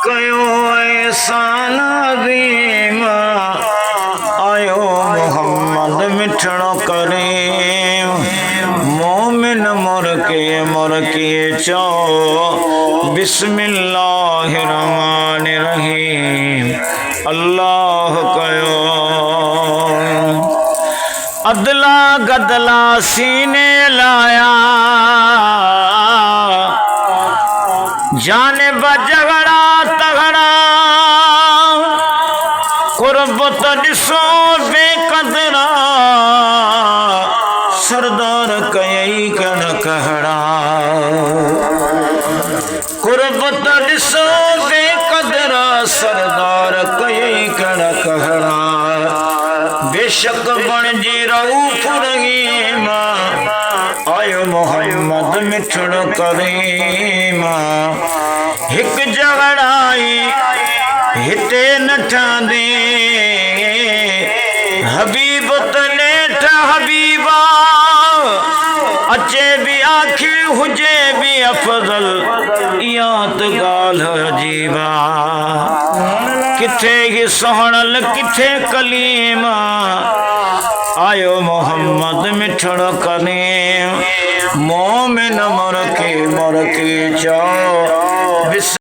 कयो एहसान अज़ीम आयो मोहम्मद मिठड़ो करीम मोमिन मुर के चो बिस्मिल्लाहिर्रहमानिर्रहीम अल्लाह कयो अदला गदला सीने लाया जाने बजगड़ा तगड़ा कुर्बत दिसो बेकदरा सरदार कई कण कहड़ा कुर्बत दिसो बेकदरा सरदार कई कण कहड़ा बेशक बण जी रऊफ रहीम आयो मोहम्मद मिठड़ो करीम हिक झगड़ाई हिते नठा दे हबीब तनेठ हबीबा अचे भी आखी हुजे भी अफजल इया तो गाल्हि अजीबा किथे ही सोहणल किथे कलीमा आयो मोहम्मद मिठड़ो करीम मोमिन मुर के चो